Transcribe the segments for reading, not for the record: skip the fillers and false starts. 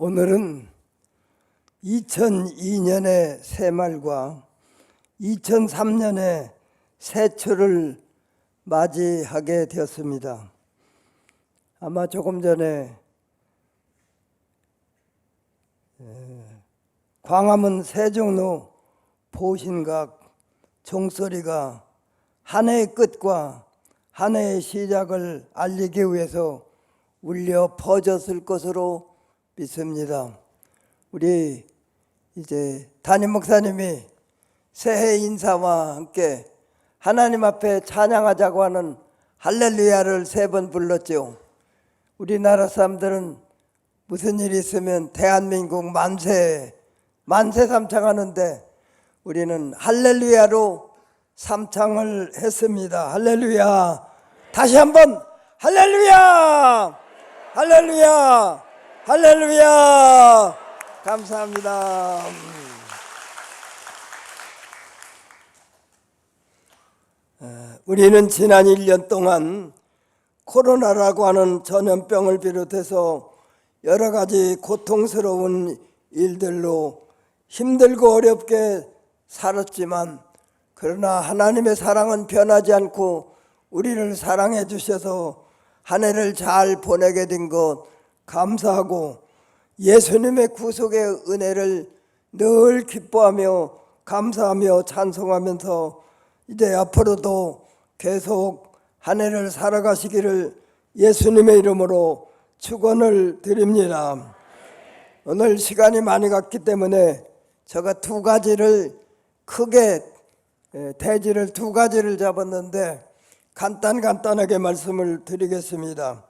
오늘은 2002년의 새말과 2003년의 새초를 맞이하게 되었습니다. 아마 조금 전에 광화문 세종로 보신각 종소리가 한 해의 끝과 한 해의 시작을 알리기 위해서 울려 퍼졌을 것으로 믿습니다. 우리 이제 담임 목사님이 새해 인사와 함께 하나님 앞에 찬양하자고 하는 할렐루야를 3번 불렀죠. 우리나라 사람들은 무슨 일이 있으면 대한민국 만세 삼창하는데 우리는 할렐루야로 삼창을 했습니다. 할렐루야. 다시 한번 할렐루야, 할렐루야, 할렐루야. 감사합니다. 우리는 지난 1년 동안 코로나라고 하는 전염병을 비롯해서 여러 가지 고통스러운 일들로 힘들고 어렵게 살았지만, 그러나 하나님의 사랑은 변하지 않고 우리를 사랑해 주셔서 한 해를 잘 보내게 된 것 감사하고, 예수님의 구속의 은혜를 늘 기뻐하며 감사하며 찬송하면서 이제 앞으로도 계속 한 해를 살아가시기를 예수님의 이름으로 축원을 드립니다. 오늘 시간이 많이 갔기 때문에 제가 2가지를 크게 대지를 2가지를 잡았는데 간단하게 말씀을 드리겠습니다.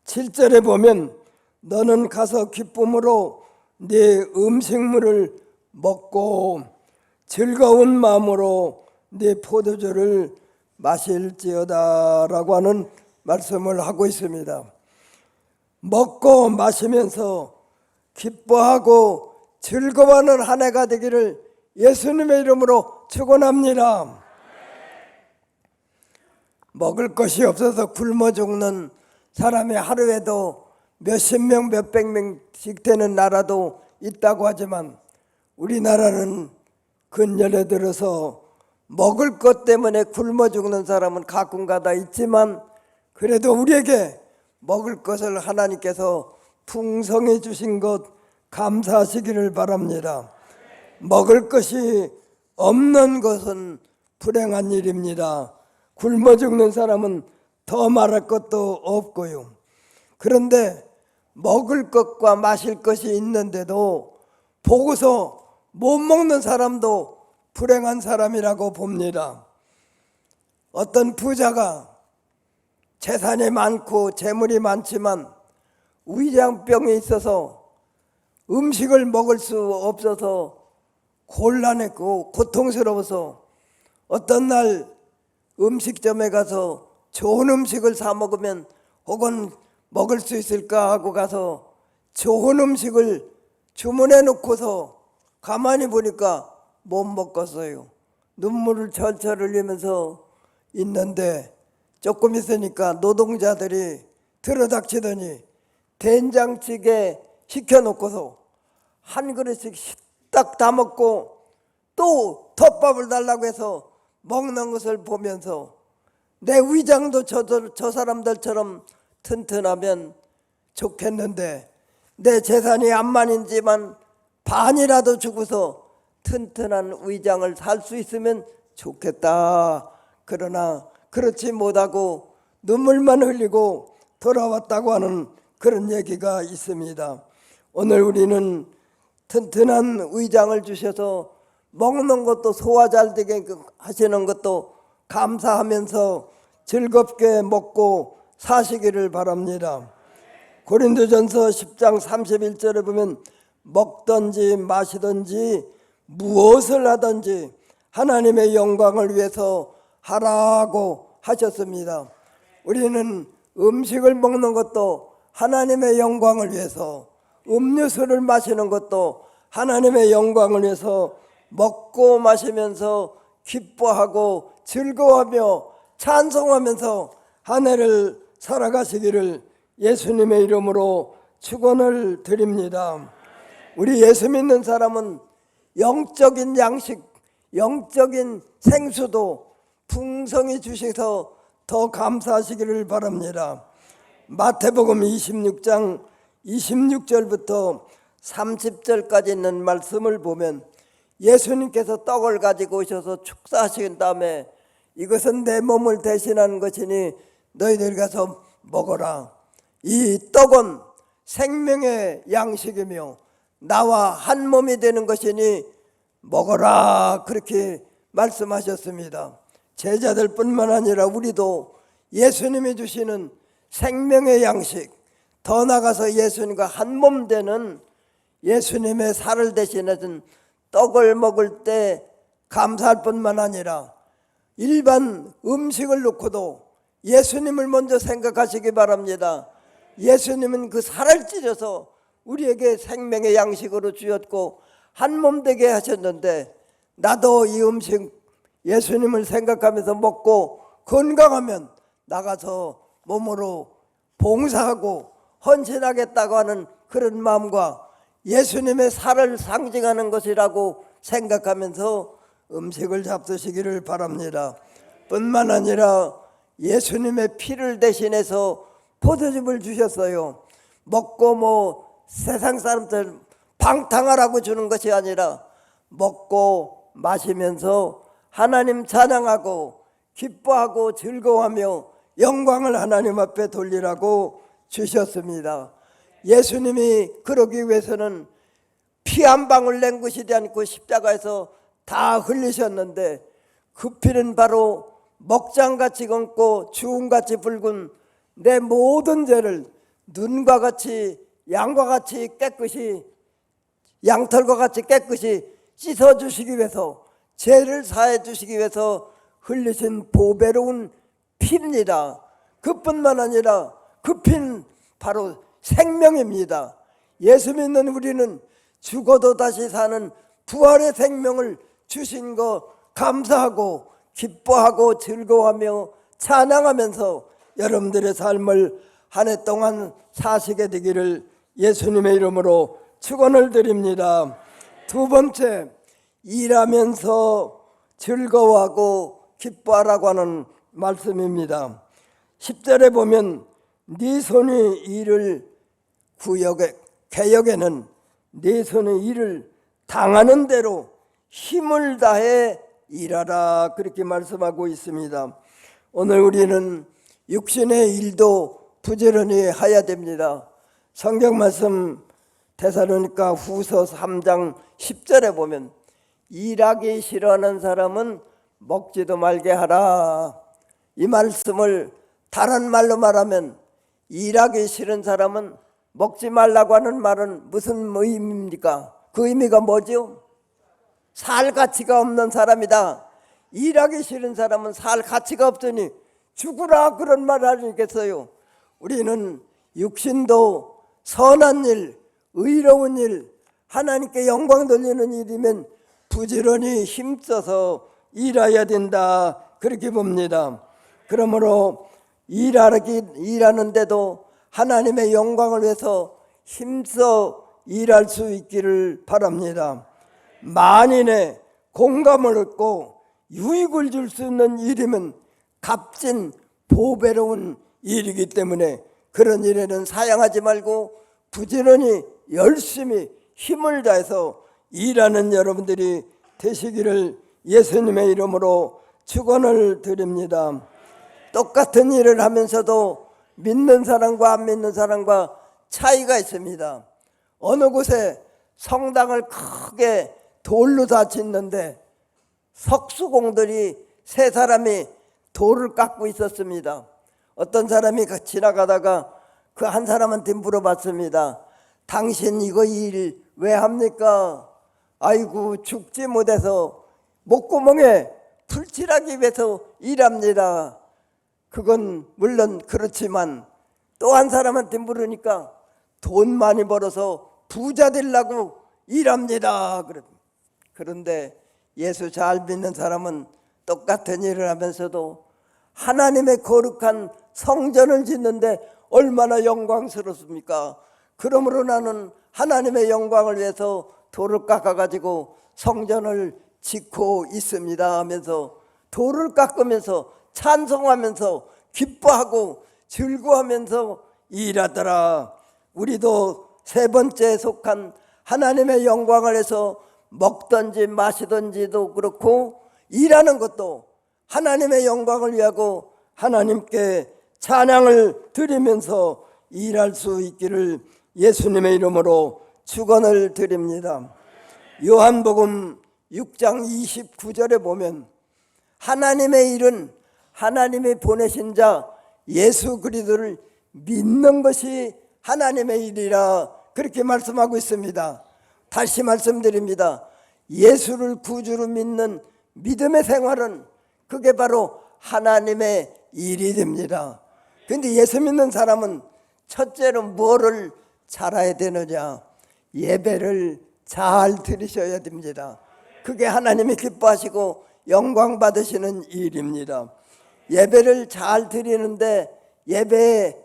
7절에 보면 너는 가서 기쁨으로 네 음식물을 먹고 즐거운 마음으로 네 포도주를 마실지어다 라고 하는 말씀을 하고 있습니다. 먹고 마시면서 기뻐하고 즐거워하는 한 해가 되기를 예수님의 이름으로 축원합니다. 먹을 것이 없어서 굶어 죽는 사람이 하루에도 몇십 명, 몇백 명씩 되는 나라도 있다고 하지만 우리나라는 근년에 들어서 먹을 것 때문에 굶어 죽는 사람은 가끔가다 있지만, 그래도 우리에게 먹을 것을 하나님께서 풍성히 주신 것 감사하시기를 바랍니다. 먹을 것이 없는 것은 불행한 일입니다. 굶어 죽는 사람은 더 말할 것도 없고요. 그런데 먹을 것과 마실 것이 있는데도 보고서 못 먹는 사람도 불행한 사람이라고 봅니다. 어떤 부자가 재산이 많고 재물이 많지만 위장병이 있어서 음식을 먹을 수 없어서 곤란했고 고통스러워서 어떤 날 음식점에 가서 좋은 음식을 사 먹으면 혹은 먹을 수 있을까 하고 가서 좋은 음식을 주문해 놓고서 가만히 보니까 못 먹겠어요. 눈물을 철철 흘리면서 있는데 조금 있으니까 노동자들이 들어닥치더니 된장찌개 시켜놓고서 한 그릇씩 딱 다 먹고 또 덮밥을 달라고 해서 먹는 것을 보면서 내 위장도 저 사람들처럼 튼튼하면 좋겠는데 내 재산이 암만이지만 반이라도 주고서 튼튼한 위장을 살 수 있으면 좋겠다. 그러나 그렇지 못하고 눈물만 흘리고 돌아왔다고 하는 그런 얘기가 있습니다. 오늘 우리는 튼튼한 위장을 주셔서 먹는 것도 소화 잘 되게 하시는 것도 감사하면서 즐겁게 먹고 사시기를 바랍니다. 고린도전서 10장 31절에 보면 먹든지 마시든지 무엇을 하든지 하나님의 영광을 위해서 하라고 하셨습니다. 우리는 음식을 먹는 것도 하나님의 영광을 위해서, 음료수를 마시는 것도 하나님의 영광을 위해서 먹고 마시면서 기뻐하고 즐거워하며 찬송하면서 한 해를 살아가시기를 예수님의 이름으로 축원을 드립니다. 우리 예수 믿는 사람은 영적인 양식, 영적인 생수도 풍성히 주셔서 더 감사하시기를 바랍니다. 마태복음 26장 26절부터 30절까지 있는 말씀을 보면 예수님께서 떡을 가지고 오셔서 축사하신 다음에 이것은 내 몸을 대신하는 것이니 너희들 가서 먹어라. 이 떡은 생명의 양식이며 나와 한 몸이 되는 것이니 먹어라, 그렇게 말씀하셨습니다. 제자들뿐만 아니라 우리도 예수님이 주시는 생명의 양식, 더 나아가서 예수님과 한 몸 되는 예수님의 살을 대신해준 떡을 먹을 때 감사할 뿐만 아니라 일반 음식을 놓고도 예수님을 먼저 생각하시기 바랍니다. 예수님은 그 살을 찢어서 우리에게 생명의 양식으로 주셨고 한 몸 되게 하셨는데, 나도 이 음식 예수님을 생각하면서 먹고 건강하면 나가서 몸으로 봉사하고 헌신하겠다고 하는 그런 마음과 예수님의 살을 상징하는 것이라고 생각하면서 음식을 잡수시기를 바랍니다. 뿐만 아니라 예수님의 피를 대신해서 포도즙을 주셨어요. 먹고 세상 사람들 방탕하라고 주는 것이 아니라 먹고 마시면서 하나님 찬양하고 기뻐하고 즐거워하며 영광을 하나님 앞에 돌리라고 주셨습니다. 예수님이 그러기 위해서는 피 한 방울 낸 것이지 않고 십자가에서 다 흘리셨는데, 그 피는 바로 먹장같이 검고 주홍같이 붉은 내 모든 죄를 눈과 같이 양과 같이 깨끗이, 양털과 같이 깨끗이 씻어주시기 위해서, 죄를 사해 주시기 위해서 흘리신 보배로운 피입니다. 그뿐만 아니라 그 피는 바로 생명입니다. 예수 믿는 우리는 죽어도 다시 사는 부활의 생명을 주신 거 감사하고 기뻐하고 즐거워하며 찬양하면서 여러분들의 삶을 한 해 동안 사시게 되기를 예수님의 이름으로 축원을 드립니다. 두 번째, 일하면서 즐거워하고 기뻐하라고 하는 말씀입니다. 10절에 보면 네 손이 일을 개역에는 네 손의 일을 당하는 대로 힘을 다해 일하라, 그렇게 말씀하고 있습니다. 오늘 우리는 육신의 일도 부지런히 해야 됩니다. 성경 말씀 데살로니가 후서 3장 10절에 보면 일하기 싫어하는 사람은 먹지도 말게 하라. 이 말씀을 다른 말로 말하면 일하기 싫은 사람은 먹지 말라고 하는 말은 무슨 의미입니까? 그 의미가 뭐죠? 살 가치가 없는 사람이다. 일하기 싫은 사람은 살 가치가 없으니 죽으라, 그런 말 아니겠어요? 우리는 육신도 선한 일, 의로운 일, 하나님께 영광 돌리는 일이면 부지런히 힘써서 일해야 된다, 그렇게 봅니다. 그러므로 일하는데도 하나님의 영광을 위해서 힘써 일할 수 있기를 바랍니다. 만인의 공감을 얻고 유익을 줄 수 있는 일이면 값진 보배로운 일이기 때문에 그런 일에는 사양하지 말고 부지런히 열심히 힘을 다해서 일하는 여러분들이 되시기를 예수님의 이름으로 축원을 드립니다. 똑같은 일을 하면서도 믿는 사람과 안 믿는 사람과 차이가 있습니다. 어느 곳에 성당을 크게 돌로 다 짓는데 석수공들이 세 사람이 돌을 깎고 있었습니다. 어떤 사람이 지나가다가 그 한 사람한테 물어봤습니다. 당신 이거 일 왜 합니까? 아이고, 죽지 못해서 목구멍에 풀칠하기 위해서 일합니다. 그건 물론 그렇지만 또 한 사람한테 물으니까 돈 많이 벌어서 부자 되려고 일합니다. 그런데 예수 잘 믿는 사람은 똑같은 일을 하면서도 하나님의 거룩한 성전을 짓는데 얼마나 영광스럽습니까? 그러므로 나는 하나님의 영광을 위해서 돌을 깎아가지고 성전을 짓고 있습니다 하면서 돌을 깎으면서 찬송하면서 기뻐하고 즐거워하면서 일하더라. 우리도 세 번째에 속한 하나님의 영광을 위해서 먹든지 마시든지도 그렇고 일하는 것도 하나님의 영광을 위하고 하나님께 찬양을 드리면서 일할 수 있기를 예수님의 이름으로 축원을 드립니다. 요한복음 6장 29절에 보면 하나님의 일은 하나님이 보내신 자 예수 그리스도를 믿는 것이 하나님의 일이라 그렇게 말씀하고 있습니다. 다시 말씀드립니다. 예수를 구주로 믿는 믿음의 생활은 그게 바로 하나님의 일이 됩니다. 그런데 예수 믿는 사람은 첫째로 뭐를 잘해야 되느냐? 예배를 잘 드리셔야 됩니다. 그게 하나님이 기뻐하시고 영광 받으시는 일입니다. 예배를 잘 드리는데 예배의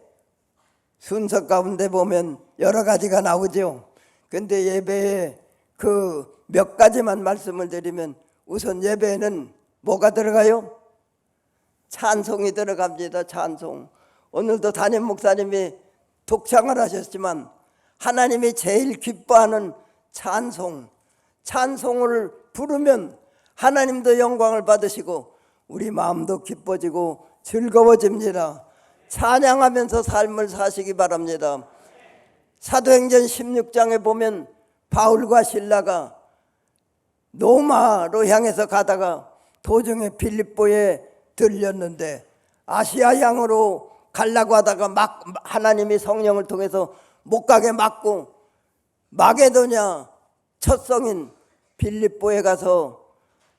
순서 가운데 보면 여러 가지가 나오죠. 그런데 예배에 그 몇 가지만 말씀을 드리면 우선 예배에는 뭐가 들어가요? 찬송이 들어갑니다. 찬송. 오늘도 담임 목사님이 독창을 하셨지만 하나님이 제일 기뻐하는 찬송, 찬송을 부르면 하나님도 영광을 받으시고 우리 마음도 기뻐지고 즐거워집니다. 찬양하면서 삶을 사시기 바랍니다. 사도행전 16장에 보면 바울과 실라가 로마로 향해서 가다가 도중에 빌립보에 들렸는데 아시아 향으로 가려고 하다가 막 하나님이 성령을 통해서 못 가게 막고 마게도냐 첫 성인 빌립보에 가서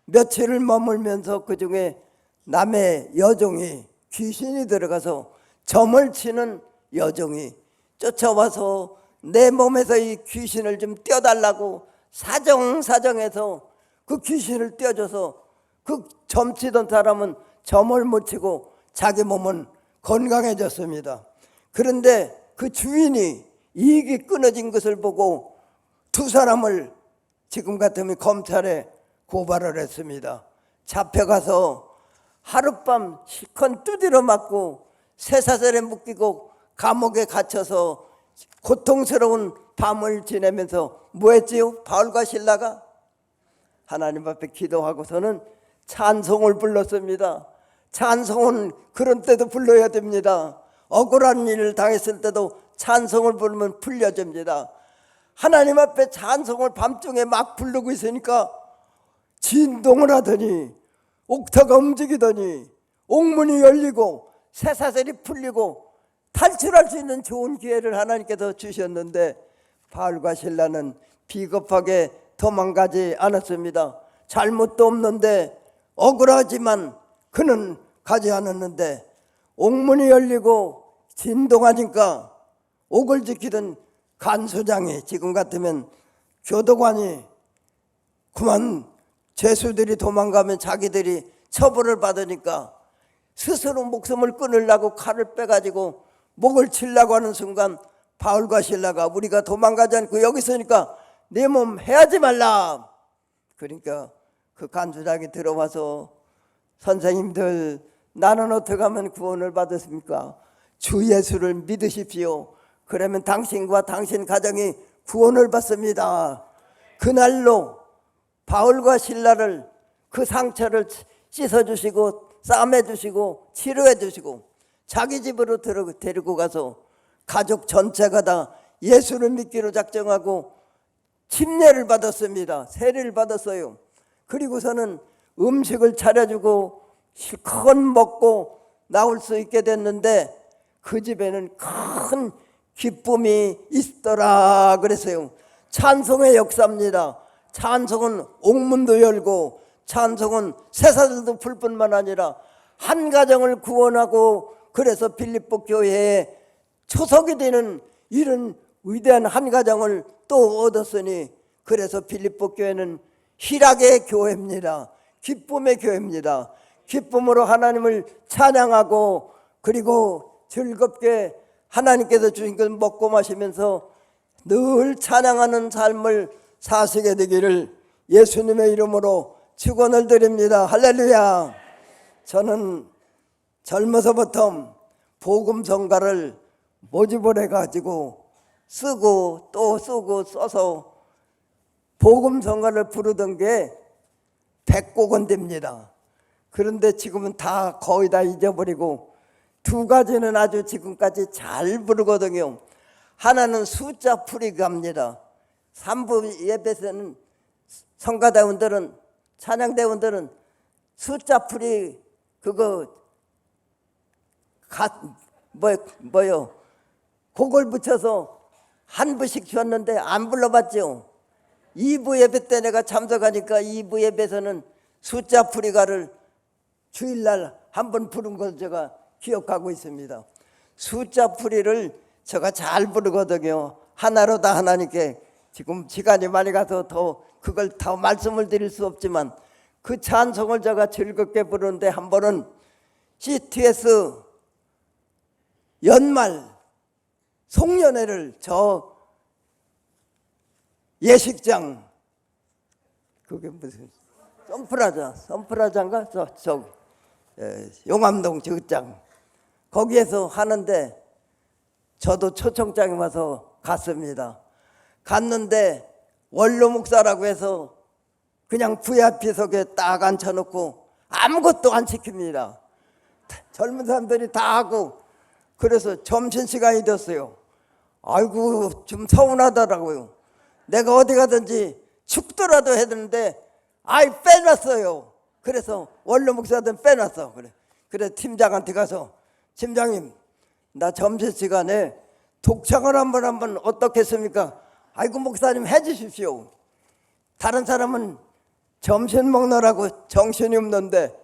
며칠을 머물면서 그 중에 남의 여종이 귀신이 들어가서 점을 치는 여종이 쫓아와서 내 몸에서 이 귀신을 좀 떼어달라고 사정해서 그 귀신을 떼어줘서 그 점치던 사람은 점을 못 치고 자기 몸은 건강해졌습니다. 그런데 그 주인이 이익이 끊어진 것을 보고 두 사람을 지금 같으면 검찰에 고발을 했습니다. 잡혀가서 하룻밤 실컷 두드려 맞고 쇠사슬에 묶이고 감옥에 갇혀서 고통스러운 밤을 지내면서 뭐 했지요? 바울과 실라가 하나님 앞에 기도하고서는 찬송을 불렀습니다. 찬송은 그런 때도 불러야 됩니다. 억울한 일을 당했을 때도 찬송을 부르면 풀려집니다. 하나님 앞에 찬송을 밤중에 막 부르고 있으니까 진동을 하더니 옥타가 움직이더니 옥문이 열리고 쇠사슬이 풀리고 탈출할 수 있는 좋은 기회를 하나님께서 주셨는데 바울과 실라는 비겁하게 도망가지 않았습니다. 잘못도 없는데 억울하지만 그는 가지 않았는데 옥문이 열리고 진동하니까 옥을 지키던 간수장이 지금 같으면 교도관이 그만 죄수들이 도망가면 자기들이 처벌을 받으니까 스스로 목숨을 끊으려고 칼을 빼가지고 목을 치려고 하는 순간 바울과 실라가 우리가 도망가지 않고 여기 있으니까 내 몸 해하지 말라. 그러니까 그 간수장이 들어와서 선생님들 나는 어떻게 하면 구원을 받았습니까? 주 예수를 믿으십시오. 그러면 당신과 당신 가정이 구원을 받습니다. 그날로 바울과 실라를 그 상처를 씻어주시고 싸매주시고 치료해주시고 자기 집으로 데리고 가서 가족 전체가 다 예수를 믿기로 작정하고 침례를 받았습니다. 세례를 받았어요. 그리고서는 음식을 차려주고 실컷 먹고 나올 수 있게 됐는데 그 집에는 큰 기쁨이 있더라 그랬어요. 찬송의 역사입니다. 찬송은 옥문도 열고 찬송은 쇠사슬도 풀 뿐만 아니라 한 가정을 구원하고 그래서 빌립보 교회에 초석이 되는 이런 위대한 한 가정을 또 얻었으니 그래서 빌립보 교회는 희락의 교회입니다. 기쁨의 교회입니다. 기쁨으로 하나님을 찬양하고 그리고 즐겁게 하나님께서 주신 걸 먹고 마시면서 늘 찬양하는 삶을 사시게 되기를 예수님의 이름으로 축원을 드립니다. 할렐루야. 저는 젊어서부터 복음 성가를 모집을 해가지고 쓰고 또 쓰고 써서 복음 성가를 부르던 게 100곡은 됩니다. 그런데 지금은 다 거의 다 잊어버리고 두 가지는 아주 지금까지 잘 부르거든요. 하나는 숫자 풀이 갑니다. 3부 예배에서는 성가대원들은 찬양대원들은 숫자 풀이 그거 뭐요 곡을 붙여서 한 부씩 줬는데 안 불러봤죠. 2부 예배 때 내가 참석하니까 2부 예배에서는 숫자 풀이가를 주일날 한 번 부른 걸 제가 기억하고 있습니다. 숫자 풀이를 제가 잘 부르거든요. 하나로 다 하나님께. 지금 시간이 많이 가서 더 그걸 더 말씀을 드릴 수 없지만 그 찬송을 제가 즐겁게 부르는데 한 번은 CTS 연말 송년회를 저 예식장 그게 무슨 선프라자인가 저 용암동 저장 거기에서 하는데 저도 초청장에 와서 갔습니다. 갔는데 원로 목사라고 해서 그냥 VIP석에 딱 앉혀놓고 아무것도 안 시킵니다. 젊은 사람들이 다 하고 그래서 점심시간이 됐어요. 아이고 좀 서운하더라고요. 내가 어디 가든지 죽더라도 해야 되는데 아이 빼놨어요. 그래서 원로 목사들은 빼놨어. 그래 팀장한테 가서 팀장님 나 점심시간에 독창을 한번 어떻겠습니까? 아이고 목사님 해주십시오. 다른 사람은 점심 먹느라고 정신이 없는데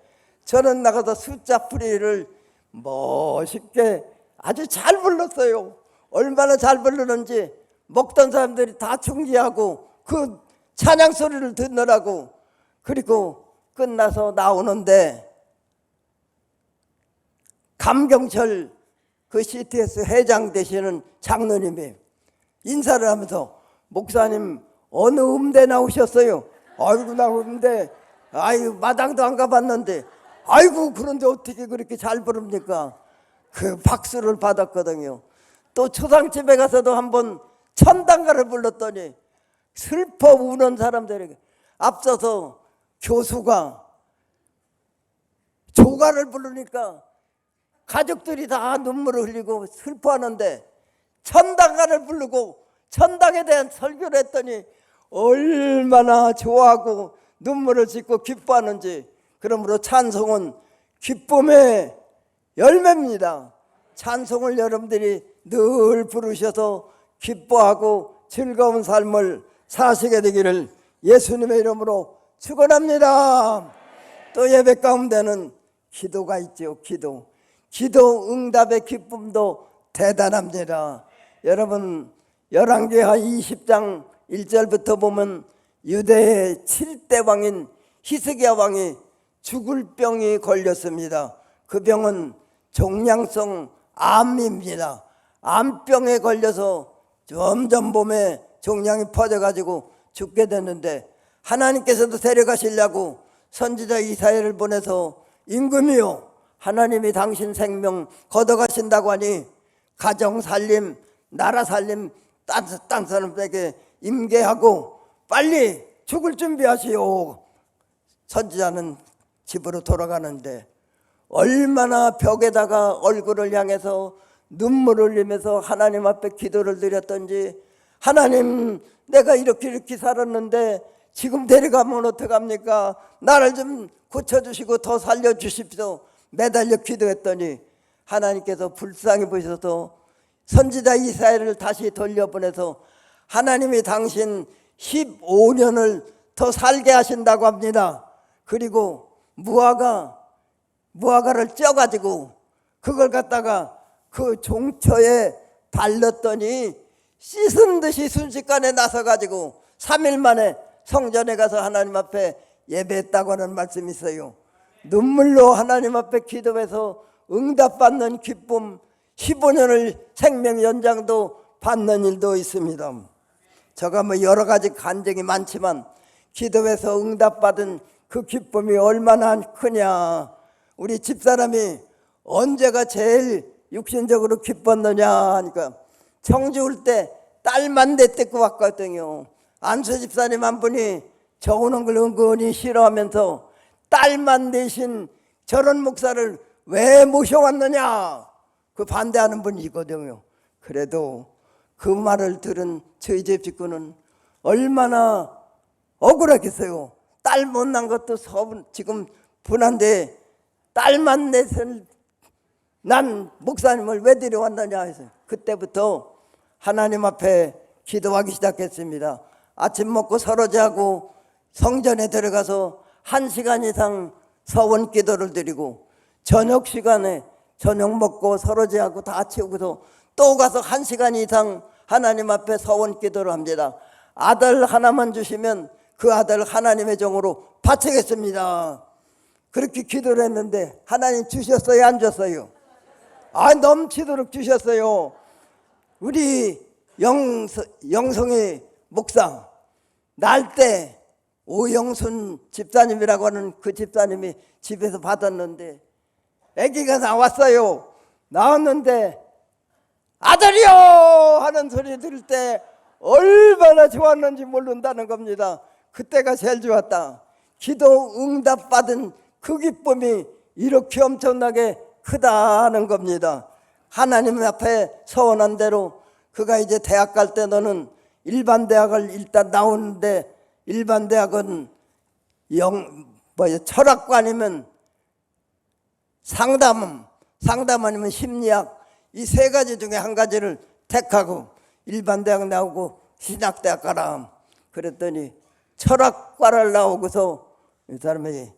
저는 나가서 숫자 풀이를 멋있게 아주 잘 불렀어요. 얼마나 잘 부르는지 먹던 사람들이 다 충지하고 그 찬양 소리를 듣느라고. 그리고 끝나서 나오는데 감경철 그 CTS 회장 되시는 장로님이 인사를 하면서 목사님 어느 음대 나오셨어요? 아이고 나 음대 아이고 마당도 안 가봤는데 아이고 그런데 어떻게 그렇게 잘 부릅니까? 그 박수를 받았거든요. 또 초상집에 가서도 한번 천당가를 불렀더니 슬퍼 우는 사람들에게 앞서서 교수가 조가를 부르니까 가족들이 다 눈물을 흘리고 슬퍼하는데 천당가를 부르고 천당에 대한 설교를 했더니 얼마나 좋아하고 눈물을 짓고 기뻐하는지. 그러므로 찬송은 기쁨의 열매입니다. 찬송을 여러분들이 늘 부르셔서 기뻐하고 즐거운 삶을 사시게 되기를 예수님의 이름으로 축원합니다. 또 예배 가운데는 기도가 있죠. 기도 응답의 기쁨도 대단합니다. 여러분 열왕기하 20장 1절부터 보면 유대의 7대 왕인 히스기야 왕이 죽을 병이 걸렸습니다. 그 병은 종양성 암입니다. 암병에 걸려서 점점 몸에 종양이 퍼져가지고 죽게 됐는데 하나님께서도 데려가시려고 선지자 이사야를 보내서 임금이요 하나님이 당신 생명 걷어가신다고 하니 가정 살림 나라 살림 딴 사람에게 임계하고 빨리 죽을 준비하시오. 선지자는 집으로 돌아가는데 얼마나 벽에다가 얼굴을 향해서 눈물을 흘리면서 하나님 앞에 기도를 드렸던지 하나님 내가 이렇게 살았는데 지금 데려가면 어떡합니까? 나를 좀 고쳐주시고 더 살려주십시오. 매달려 기도했더니 하나님께서 불쌍히 보셔서 선지자 이사야를 다시 돌려보내서 하나님이 당신 15년을 더 살게 하신다고 합니다. 그리고 무화과를 쪄가지고 그걸 갖다가 그 종처에 발랐더니 씻은 듯이 순식간에 나서가지고 3일 만에 성전에 가서 하나님 앞에 예배했다고 하는 말씀이 있어요. 눈물로 하나님 앞에 기도해서 응답받는 기쁨 15년을 생명 연장도 받는 일도 있습니다. 제가 뭐 여러 가지 간증이 많지만 기도해서 응답받은 그 기쁨이 얼마나 크냐. 우리 집사람이 언제가 제일 육신적으로 기뻤느냐 하니까 청주 올 때 딸만 데리고 왔거든요. 안수 집사님 한 분이 저 오는 걸 은근히 싫어하면서 딸만 대신 저런 목사를 왜 모셔왔느냐 그 반대하는 분이 있거든요. 그래도 그 말을 들은 저희 집 식구는 얼마나 억울하겠어요. 딸 못난 것도 지금 분한데 딸만 내선 난 목사님을 왜 데려왔느냐 해서 그때부터 하나님 앞에 기도하기 시작했습니다. 아침 먹고 설거지하고 성전에 들어가서 1시간 이상 서원 기도를 드리고 저녁 시간에 저녁 먹고 설거지하고 다 치우고서 또 가서 1시간 이상 하나님 앞에 서원 기도를 합니다. 아들 하나만 주시면 그 아들 하나님의 종으로 바치겠습니다. 그렇게 기도를 했는데 하나님 주셨어요, 안 줬어요? 넘치도록 주셨어요. 우리 영성의 목사 날 때 오영순 집사님이라고 하는 그 집사님이 집에서 받았는데 아기가 나왔어요. 나왔는데 아들이요 하는 소리 들을 때 얼마나 좋았는지 모른다는 겁니다. 그때가 제일 좋았다. 기도 응답 받은 그 기쁨이 이렇게 엄청나게 크다는 겁니다. 하나님 앞에 서원한 대로 그가 이제 대학 갈 때 너는 일반 대학을 일단 나오는데 일반 대학은 철학과 아니면 상담 아니면 심리학 이 세 가지 중에 한 가지를 택하고 일반 대학 나오고 신학대학 가라. 그랬더니 철학과를 나오고서 이 사람이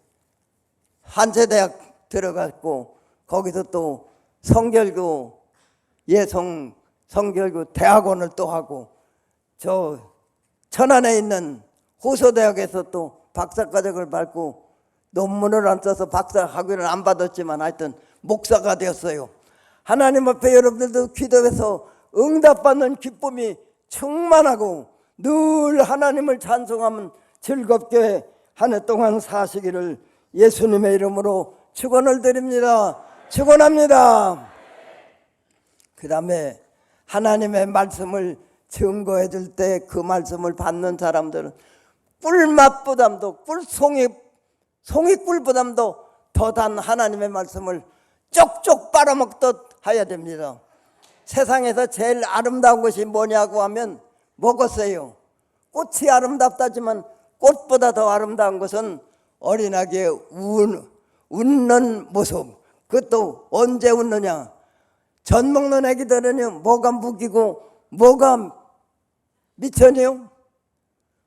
한세대학 들어갔고 거기서 또 성결교 성결교 대학원을 또 하고 저 천안에 있는 호서대학에서 또 박사과정을 밟고 논문을 안 써서 박사 학위를 안 받았지만 하여튼 목사가 되었어요. 하나님 앞에 여러분들도 기도해서 응답받는 기쁨이 충만하고 늘 하나님을 찬송하면 즐겁게 한 해 동안 사시기를 예수님의 이름으로 축원을 드립니다. 축원합니다. 그 다음에 하나님의 말씀을 증거해 줄 때 그 말씀을 받는 사람들은 꿀맛보담도 송이꿀보담도 더 단 하나님의 말씀을 쪽쪽 빨아먹듯 해야 됩니다. 세상에서 제일 아름다운 것이 뭐냐고 하면 먹었어요. 꽃이 아름답다지만 꽃보다 더 아름다운 것은 어린아기의 웃는 모습. 그것도 언제 웃느냐. 젖 먹는 아기들은 뭐가 무기고 뭐가 미천이요?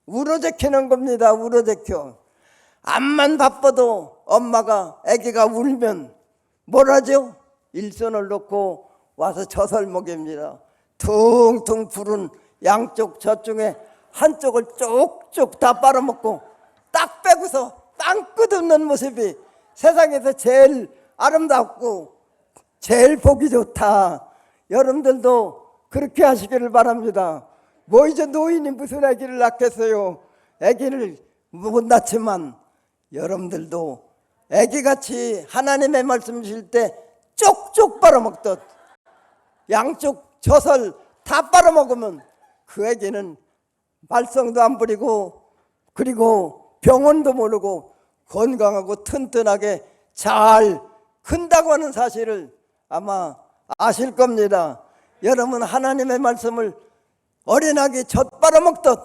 울어제키는 겁니다. 울어제켜. 암만 바빠도 엄마가 아기가 울면 뭘 하죠? 일손을 놓고 와서 젖을 먹입니다. 퉁퉁 부른 양쪽 젖 중에 한쪽을 쪽쪽 다 빨아먹고 딱 빼고서 빵 끝없는 모습이 세상에서 제일 아름답고 제일 보기 좋다. 여러분들도 그렇게 하시기를 바랍니다. 뭐 이제 노인이 무슨 아기를 낳겠어요. 아기를 못 낳지만 여러분들도 아기같이 하나님의 말씀 주실 때 쪽쪽 빨아먹듯 양쪽 젖을 다 빨아먹으면 그 아기는 말썽도 안 부리고 그리고 병원도 모르고 건강하고 튼튼하게 잘 큰다고 하는 사실을 아마 아실 겁니다. 여러분 하나님의 말씀을 어린아기 젖 빨아먹듯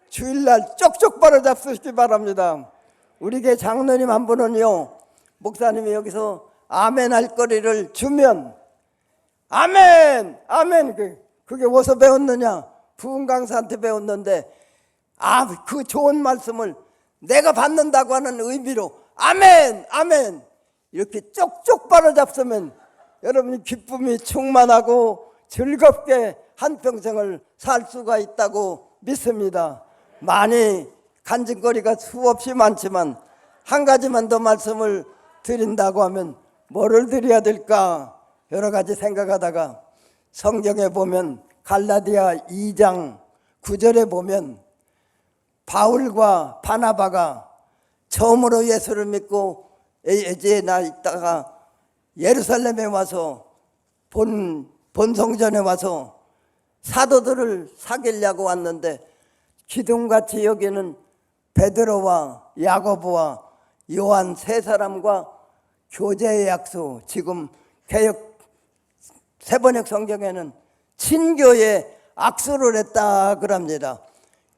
주일날 쪽쪽 빨아잡수시기 바랍니다. 우리 교회 장로님 한 분은요, 목사님이 여기서 아멘 할 거리를 주면 아멘 아멘 그게 어디서 배웠느냐? 부흥 강사한테 배웠는데 그 좋은 말씀을 내가 받는다고 하는 의미로 아멘 아멘 이렇게 쪽쪽 빨아잡으면 여러분이 기쁨이 충만하고 즐겁게 한평생을 살 수가 있다고 믿습니다. 많이 간증거리가 수없이 많지만 한 가지만 더 말씀을 드린다고 하면 뭐를 드려야 될까 여러 가지 생각하다가 성경에 보면 갈라디아 2장 9절에 보면 바울과 바나바가 처음으로 예수를 믿고 에지에나 있다가 예루살렘에 와서 본성전에 와서 사도들을 사귀려고 왔는데 기둥같이 여기는 베드로와 야고보와 요한 세 사람과 교제의 약속, 지금 개역 세번역 성경에는 친교의 악수를 했다 그럽니다.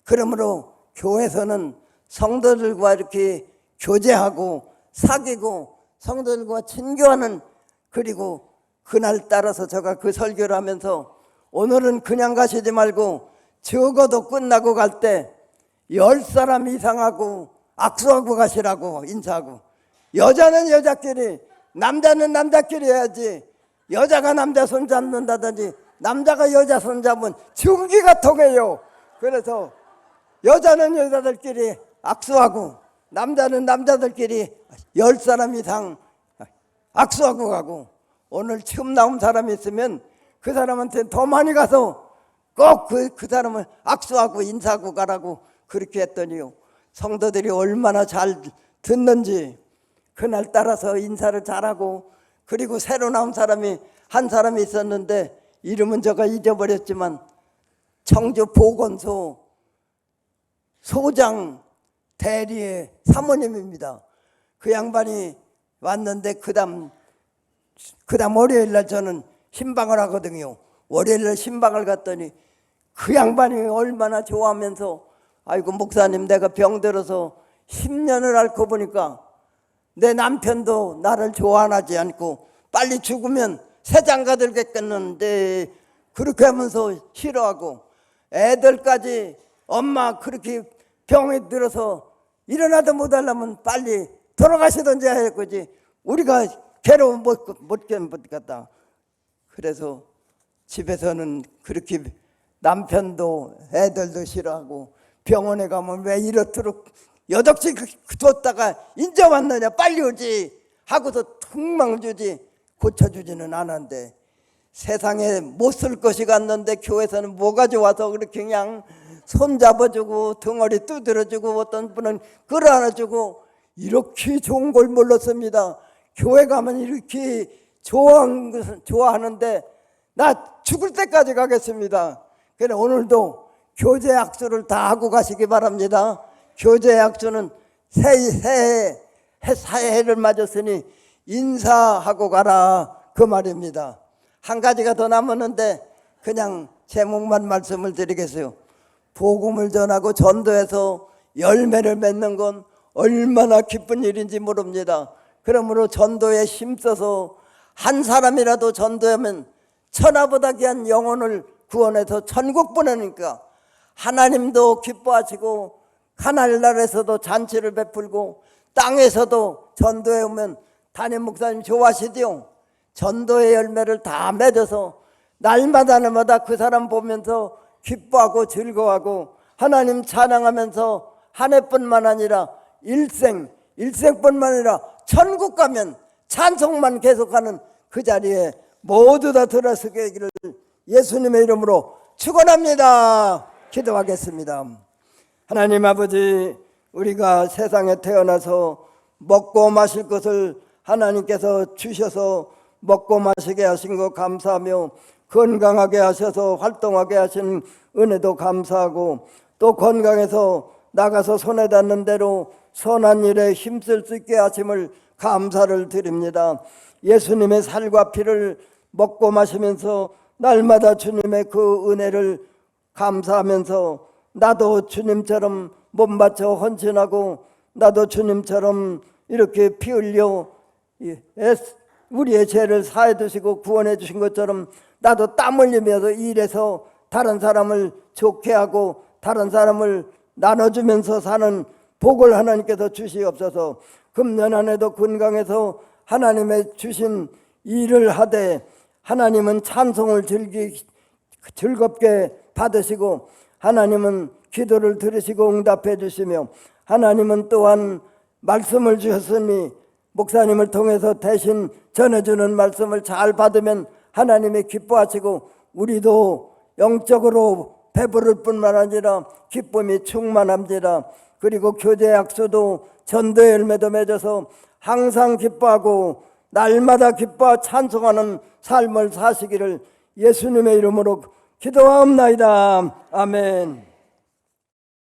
그러므로 교회에서는 성도들과 이렇게 교제하고 사귀고 성도들과 친교하는, 그리고 그날 따라서 제가 그 설교를 하면서 오늘은 그냥 가시지 말고 적어도 끝나고 갈 때 10사람 이상하고 악수하고 가시라고 인사하고, 여자는 여자끼리 남자는 남자끼리 해야지, 여자가 남자 손 잡는다든지 남자가 여자 손 잡으면 증기가 통해요. 그래서 여자는 여자들끼리 악수하고 남자는 남자들끼리 10사람 이상 악수하고 가고, 오늘 처음 나온 사람이 있으면 그 사람한테 더 많이 가서 꼭 그 사람을 악수하고 인사하고 가라고 그렇게 했더니요, 성도들이 얼마나 잘 듣는지 그날 따라서 인사를 잘하고, 그리고 새로 나온 사람이 한 사람이 있었는데 이름은 제가 잊어버렸지만 청주 보건소 소장 대리의 사모님입니다. 그 양반이 왔는데 그다음 월요일날 저는 신방을 하거든요. 월요일날 신방을 갔더니 그 양반이 얼마나 좋아하면서, 아이고 목사님 내가 병들어서 10년을 앓고 보니까 내 남편도 나를 좋아하지 않고 빨리 죽으면 새장가 들겠겠는데 그렇게 하면서 싫어하고, 애들까지 엄마 그렇게 병에 들어서 일어나도 못하려면 빨리 돌아가시던지 해야지 우리가 괴로움 못 견디겠다. 그래서 집에서는 그렇게 남편도 애들도 싫어하고, 병원에 가면 왜 이렇도록 여덕지 뒀다가 인제 왔느냐 빨리 오지 하고서 퉁망 주지 고쳐주지는 않았는데, 세상에 못 쓸 것이 갔는데 교회에서는 뭐가 좋아서 그렇게 그냥 손잡아주고 등허리 두드려주고 어떤 분은 끌어안아주고 이렇게 좋은 걸 몰랐습니다. 교회 가면 이렇게 좋아하는데 나 죽을 때까지 가겠습니다. 그래 오늘도 교제 약수를 다 하고 가시기 바랍니다. 교제 약수는 새해를 맞았으니 인사하고 가라 그 말입니다. 한 가지가 더 남았는데 그냥 제목만 말씀을 드리겠어요. 복음을 전하고 전도해서 열매를 맺는 건 얼마나 기쁜 일인지 모릅니다. 그러므로 전도에 힘써서 한 사람이라도 전도하면 천하보다 귀한 영혼을 구원해서 천국 보내니까 하나님도 기뻐하시고 하늘나라에서도 잔치를 베풀고 땅에서도 전도해 오면 담임 목사님 좋아하시디요. 전도의 열매를 다 맺어서 날마다 그 사람 보면서 기뻐하고 즐거워하고 하나님 찬양하면서 한 해뿐만 아니라 일생뿐만 아니라 천국 가면 찬송만 계속하는 그 자리에 모두 다 들어서기를 예수님의 이름으로 축원합니다. 기도하겠습니다. 하나님 아버지, 우리가 세상에 태어나서 먹고 마실 것을 하나님께서 주셔서 먹고 마시게 하신 것 감사하며, 건강하게 하셔서 활동하게 하신 은혜도 감사하고, 또 건강해서 나가서 손에 닿는 대로 선한 일에 힘쓸 수 있게 하심을 감사를 드립니다. 예수님의 살과 피를 먹고 마시면서 날마다 주님의 그 은혜를 감사하면서 나도 주님처럼 몸 바쳐 헌신하고 나도 주님처럼 이렇게 피 흘려 우리의 죄를 사해 주시고 구원해 주신 것처럼 나도 땀 흘리면서 일해서 다른 사람을 좋게 하고 다른 사람을 나눠주면서 사는 복을 하나님께서 주시옵소서. 금년 한 해도 건강해서 하나님의 주신 일을 하되 하나님은 찬송을 즐겁게 받으시고 하나님은 기도를 들으시고 응답해 주시며 하나님은 또한 말씀을 주셨으니 목사님을 통해서 대신 전해주는 말씀을 잘 받으면 하나님이 기뻐하시고 우리도 영적으로 배부를 뿐만 아니라 기쁨이 충만함지라. 그리고 교제 약수도 전도 열매도 맺어서 항상 기뻐하고 날마다 기뻐 찬송하는 삶을 사시기를 예수님의 이름으로 기도하옵나이다. 아멘.